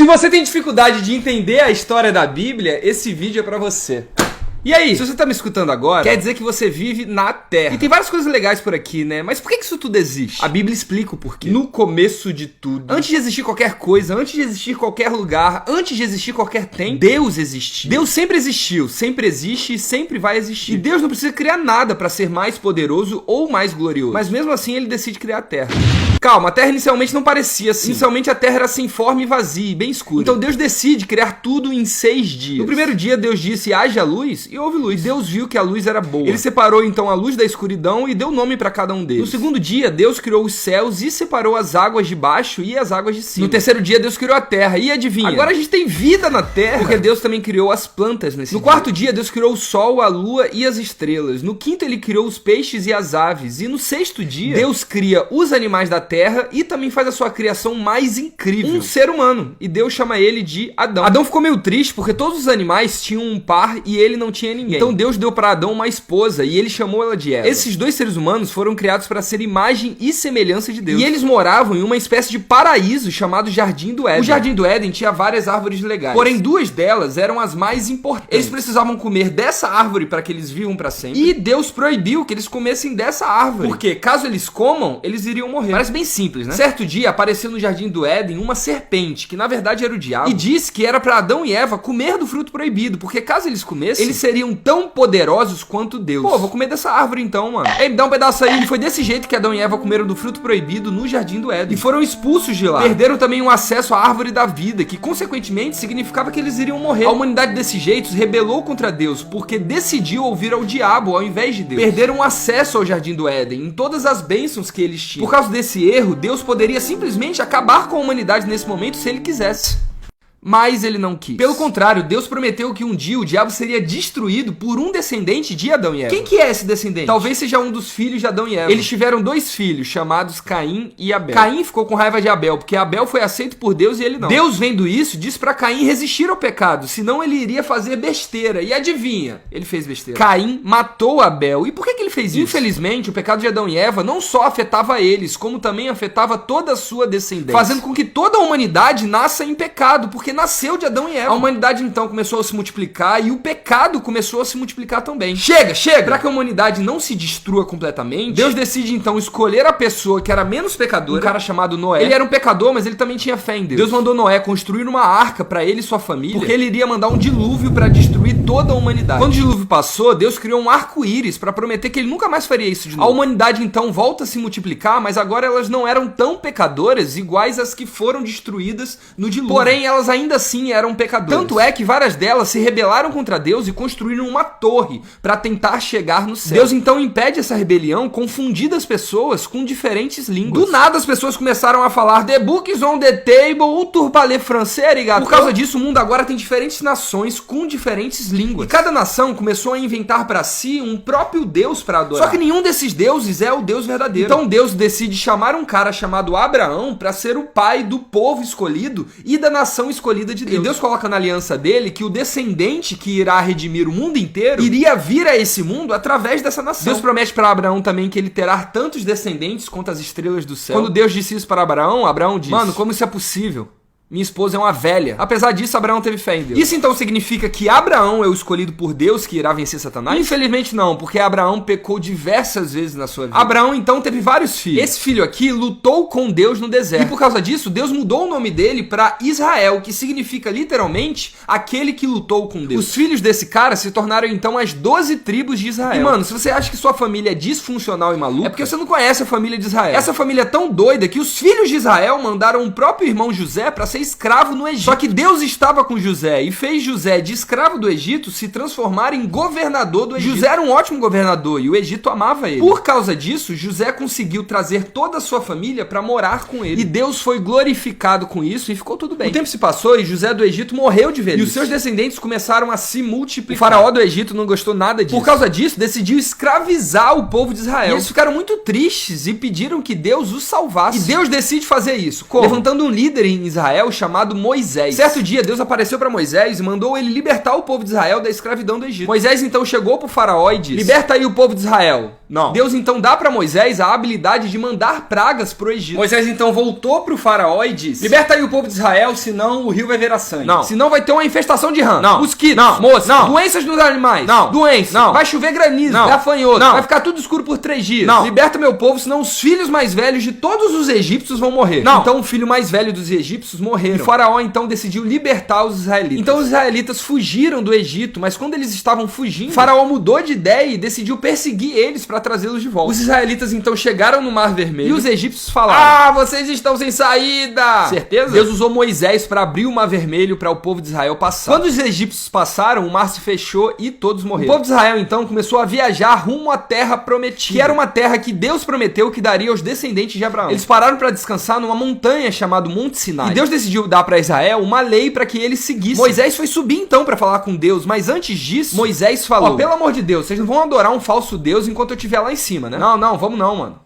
Se você tem dificuldade de entender a história da Bíblia, esse vídeo é pra você. E aí, se você tá me escutando agora, quer dizer que você vive na Terra. E tem várias coisas legais por aqui, né? Mas por que isso tudo existe? A Bíblia explica o porquê. No começo de tudo, antes de existir qualquer coisa, antes de existir qualquer lugar, antes de existir qualquer tempo, Deus existiu. Deus sempre existiu, sempre existe e sempre vai existir. E Deus não precisa criar nada pra ser mais poderoso ou mais glorioso. Mas mesmo assim, ele decide criar a Terra. Calma, a Terra inicialmente não parecia assim. Inicialmente a Terra era sem forma e vazia e bem escura. Então Deus decide criar tudo em 6 dias. No primeiro dia, Deus disse, haja luz, e houve luz. Deus viu que a luz era boa. Ele separou então a luz da escuridão e deu nome para cada um deles. No segundo dia, Deus criou os céus e separou as águas de baixo e as águas de cima. No terceiro dia, Deus criou a terra. E adivinha? Agora a gente tem vida na terra, porque Deus também criou as plantas nesse dia. No quarto dia, Deus criou o sol, a lua e as estrelas. No quinto, ele criou os peixes e as aves. E no sexto dia, Deus cria os animais da terra e também faz a sua criação mais incrível, um ser humano. E Deus chama ele de Adão. Adão ficou meio triste porque todos os animais tinham um par e ele não tinha ninguém. Então Deus deu para Adão uma esposa e ele chamou ela de Eva. Esses dois seres humanos foram criados para ser imagem e semelhança de Deus. E eles moravam em uma espécie de paraíso chamado Jardim do Éden. O Jardim do Éden tinha várias árvores legais. Porém, 2 delas eram as mais importantes. Eles precisavam comer dessa árvore para que eles vivam para sempre. E Deus proibiu que eles comessem dessa árvore. Porque caso eles comam, eles iriam morrer. Parece bem simples, né? Certo dia apareceu no Jardim do Éden uma serpente, que na verdade era o diabo, e disse que era para Adão e Eva comer do fruto proibido, porque caso eles comessem, eles seriam tão poderosos quanto Deus. Pô, vou comer dessa árvore então, mano. Ei, me dá um pedaço aí. E foi desse jeito que Adão e Eva comeram do fruto proibido no Jardim do Éden. E foram expulsos de lá. Perderam também o acesso à árvore da vida, que consequentemente significava que eles iriam morrer. A humanidade desse jeito se rebelou contra Deus, porque decidiu ouvir ao diabo ao invés de Deus. Perderam o acesso ao Jardim do Éden, em todas as bênçãos que eles tinham. Por causa desse erro, Deus poderia simplesmente acabar com a humanidade nesse momento se ele quisesse. Mas ele não quis. Pelo contrário, Deus prometeu que um dia o diabo seria destruído por um descendente de Adão e Eva. Quem que é esse descendente? Talvez seja um dos filhos de Adão e Eva. Eles tiveram 2 filhos, chamados Caim e Abel. Caim ficou com raiva de Abel, porque Abel foi aceito por Deus e ele não. Deus, vendo isso, disse pra Caim resistir ao pecado, senão ele iria fazer besteira. E adivinha? Ele fez besteira. Caim matou Abel. E por que ele fez isso? Infelizmente, o pecado de Adão e Eva não só afetava eles, como também afetava toda a sua descendência, fazendo com que toda a humanidade nasça em pecado, porque nasceu de Adão e Eva. A humanidade então começou a se multiplicar e o pecado começou a se multiplicar também. Chega! Para que a humanidade não se destrua completamente, Deus decide então escolher a pessoa que era menos pecadora, um cara chamado Noé. Ele era um pecador, mas ele também tinha fé em Deus. Deus mandou Noé construir uma arca para ele e sua família, porque ele iria mandar um dilúvio para destruir toda a humanidade. Quando o dilúvio passou, Deus criou um arco-íris para prometer que ele nunca mais faria isso de novo. A humanidade então volta a se multiplicar, mas agora elas não eram tão pecadoras iguais às que foram destruídas no dilúvio. Porém, elas ainda assim eram pecadoras. Tanto é que várias delas se rebelaram contra Deus e construíram uma torre para tentar chegar no céu. Deus então impede essa rebelião, confundindo as pessoas com diferentes línguas. Do nada as pessoas começaram a falar The books on the table, ou tu parler français, ligado? Por causa disso, o mundo agora tem diferentes nações com diferentes línguas. E cada nação começou a inventar para si um próprio Deus para adorar. Só que nenhum desses deuses é o Deus verdadeiro. Então Deus decide chamar um cara chamado Abraão para ser o pai do povo escolhido e da nação escolhida de Deus. E Deus coloca na aliança dele que o descendente que irá redimir o mundo inteiro iria vir a esse mundo através dessa nação. Deus promete para Abraão também que ele terá tantos descendentes quanto as estrelas do céu. Quando Deus disse isso para Abraão, Abraão disse: mano, como isso é possível? Minha esposa é uma velha. Apesar disso, Abraão teve fé em Deus. Isso então significa que Abraão é o escolhido por Deus que irá vencer Satanás? Infelizmente não, porque Abraão pecou diversas vezes na sua vida. Abraão então teve vários filhos. Esse filho aqui lutou com Deus no deserto. E por causa disso, Deus mudou o nome dele para Israel, que significa literalmente aquele que lutou com Deus. Os filhos desse cara se tornaram então as 12 tribos de Israel. E mano, se você acha que sua família é disfuncional e maluca, é porque você não conhece a família de Israel. Essa família é tão doida que os filhos de Israel mandaram o próprio irmão José para ser escravo no Egito. Só que Deus estava com José e fez José, de escravo do Egito, se transformar em governador do Egito. José era um ótimo governador e o Egito amava ele. Por causa disso, José conseguiu trazer toda a sua família para morar com ele. E Deus foi glorificado com isso e ficou tudo bem. O tempo se passou e José do Egito morreu de velhice. E os seus descendentes começaram a se multiplicar. O faraó do Egito não gostou nada disso. Por causa disso, decidiu escravizar o povo de Israel. E eles ficaram muito tristes e pediram que Deus os salvasse. E Deus decide fazer isso. Como? Levantando um líder em Israel Israel chamado Moisés. Certo dia, Deus apareceu para Moisés e mandou ele libertar o povo de Israel da escravidão do Egito. Moisés então chegou pro faraó e disse: liberta aí o povo de Israel. Não. Deus então dá para Moisés a habilidade de mandar pragas pro Egito. Moisés então voltou pro faraó e disse: liberta aí o povo de Israel, senão o rio vai virar sangue. Não. Senão vai ter uma infestação de rã. Não. Mosquitos. Não. Moscas. Não. Doenças nos animais. Não. Doenças. Não. Vai chover granizo. Não. Gafanhoto. Não. Vai ficar tudo escuro por 3 dias. Não. Liberta meu povo, senão os filhos mais velhos de todos os egípcios vão morrer. Não. Então o filho mais velho dos egípcios morreram. E o faraó então decidiu libertar os israelitas. Então os israelitas fugiram do Egito, mas quando eles estavam fugindo, o faraó mudou de ideia e decidiu perseguir eles para trazê-los de volta. Os israelitas então chegaram no Mar Vermelho e os egípcios falaram: ah, vocês estão sem saída! Certeza? Deus usou Moisés para abrir o Mar Vermelho para o povo de Israel passar. Quando os egípcios passaram, o mar se fechou e todos morreram. O povo de Israel então começou a viajar rumo à terra prometida, que era uma terra que Deus prometeu que daria aos descendentes de Abraão. Eles pararam para descansar numa montanha chamada Monte Sinai. E Deus decidiu dar para Israel uma lei para que eles seguissem. Moisés foi subir então para falar com Deus, mas antes disso, Moisés falou: pelo amor de Deus, vocês não vão adorar um falso Deus enquanto eu estiver lá em cima, né? Não, vamos não, mano.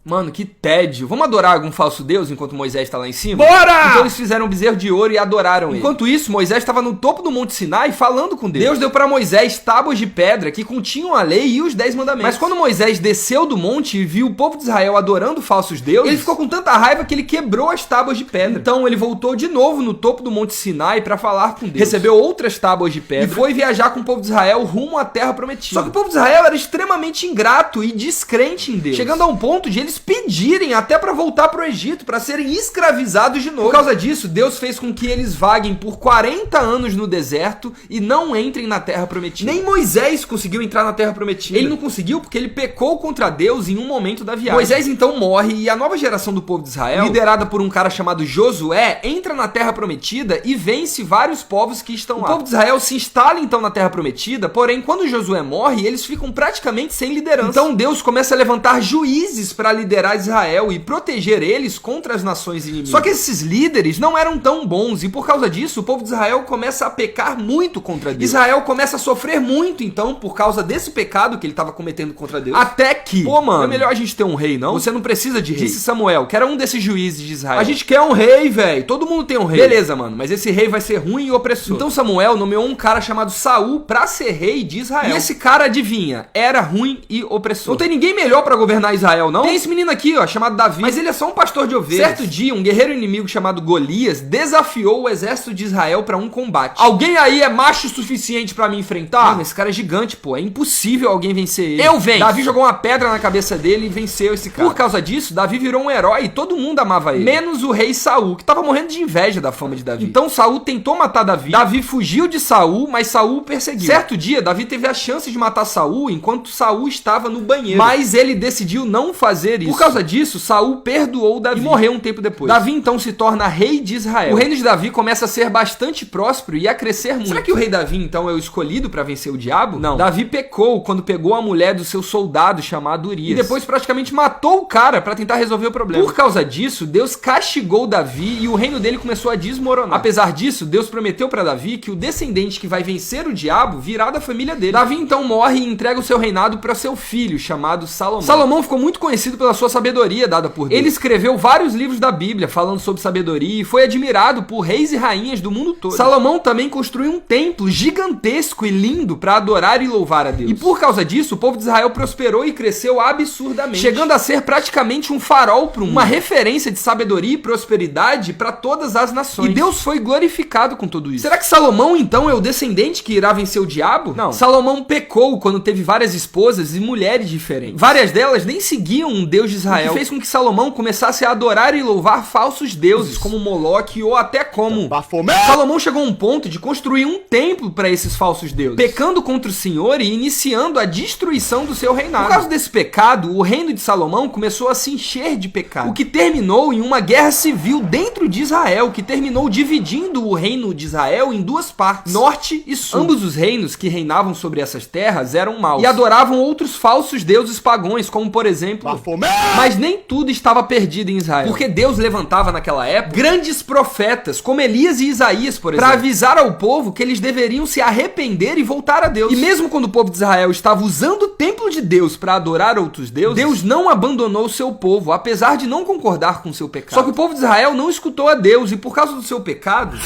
Mano, que tédio. Vamos adorar algum falso Deus enquanto Moisés está lá em cima? Bora! Então eles fizeram um bezerro de ouro e adoraram ele. Enquanto isso, Moisés estava no topo do Monte Sinai falando com Deus. Deus deu para Moisés tábuas de pedra que continham a lei e os 10 mandamentos. Mas quando Moisés desceu do monte e viu o povo de Israel adorando falsos deuses, ele ficou com tanta raiva que ele quebrou as tábuas de pedra. Então ele voltou de novo no topo do Monte Sinai para falar com Deus. Recebeu outras tábuas de pedra e foi viajar com o povo de Israel rumo à terra prometida. Só que o povo de Israel era extremamente ingrato e descrente em Deus, chegando a um ponto de eles pedirem até para voltar pro Egito, para serem escravizados de novo. Por causa disso, Deus fez com que eles vaguem por 40 anos no deserto e não entrem na terra prometida. Nem Moisés conseguiu entrar na terra prometida. Ele não conseguiu porque ele pecou contra Deus em um momento da viagem. Moisés então morre e a nova geração do povo de Israel, liderada por um cara chamado Josué, entra na terra prometida e vence vários povos que estão lá. O povo de Israel se instala então na terra prometida, porém quando Josué morre, eles ficam praticamente sem liderança. Então Deus começa a levantar juízes para liderar Israel e proteger eles contra as nações inimigas. Só que esses líderes não eram tão bons e por causa disso o povo de Israel começa a pecar muito contra Deus. Israel começa a sofrer muito então por causa desse pecado que ele estava cometendo contra Deus. Até que, pô mano, é melhor a gente ter um rei, não? Você não precisa de rei. Disse Samuel, que era um desses juízes de Israel. A gente quer um rei, velho. Todo mundo tem um rei. Beleza, mano, mas esse rei vai ser ruim e opressor. Então Samuel nomeou um cara chamado Saul pra ser rei de Israel. E esse cara, adivinha, era ruim e opressor. Não tem ninguém melhor pra governar Israel, não? Tem esse menino aqui, ó, chamado Davi, mas ele é só um pastor de ovelhas. Certo dia, um guerreiro inimigo chamado Golias desafiou o exército de Israel pra um combate. Alguém aí é macho o suficiente pra me enfrentar? Mano, esse cara é gigante, pô, é impossível alguém vencer ele. Eu venho! Davi jogou uma pedra na cabeça dele e venceu esse cara. Por causa disso, Davi virou um herói e todo mundo amava ele, menos o rei Saul, que tava morrendo de inveja da fama de Davi. Então Saul tentou matar Davi. Davi fugiu de Saul, mas Saul o perseguiu. Certo dia, Davi teve a chance de matar Saul enquanto Saul estava no banheiro, mas ele decidiu não fazer isso. Por causa disso, Saul perdoou Davi e morreu um tempo depois. Davi então se torna rei de Israel. O reino de Davi começa a ser bastante próspero e a crescer muito. Será que o rei Davi então é o escolhido para vencer o diabo? Não. Davi pecou quando pegou a mulher do seu soldado chamado Urias e depois praticamente matou o cara para tentar resolver o problema. Por causa disso, Deus castigou Davi e o reino dele começou a desmoronar. Apesar disso, Deus prometeu para Davi que o descendente que vai vencer o diabo virá da família dele. Davi então morre e entrega o seu reinado para seu filho chamado Salomão. Salomão ficou muito conhecido pela sua sabedoria dada por Deus. Ele escreveu vários livros da Bíblia falando sobre sabedoria e foi admirado por reis e rainhas do mundo todo. Salomão também construiu um templo gigantesco e lindo para adorar e louvar a Deus. E por causa disso, o povo de Israel prosperou e cresceu absurdamente, chegando a ser praticamente um farol para uma referência de sabedoria e prosperidade para todas as nações. E Deus foi glorificado com tudo isso. Será que Salomão então é o descendente que irá vencer o diabo? Não. Salomão pecou quando teve várias esposas e mulheres diferentes. Várias delas nem seguiam um Deus de Israel, o que fez com que Salomão começasse a adorar e louvar falsos deuses, como Moloque ou até como Bafomé. Salomão chegou a um ponto de construir um templo para esses falsos deuses, pecando contra o Senhor e iniciando a destruição do seu reinado. Por causa desse pecado, o reino de Salomão começou a se encher de pecado, o que terminou em uma guerra civil dentro de Israel, que terminou dividindo o reino de Israel em duas partes, norte e sul. Ambos os reinos que reinavam sobre essas terras eram maus e adoravam outros falsos deuses pagãos, como por exemplo Bafomé. Mas nem tudo estava perdido em Israel, porque Deus levantava naquela época grandes profetas, como Elias e Isaías, por exemplo, para avisar ao povo que eles deveriam se arrepender e voltar a Deus. E mesmo quando o povo de Israel estava usando o templo de Deus para adorar outros deuses, Deus não abandonou o seu povo, apesar de não concordar com o seu pecado. Só que o povo de Israel não escutou a Deus, e por causa do seu pecado,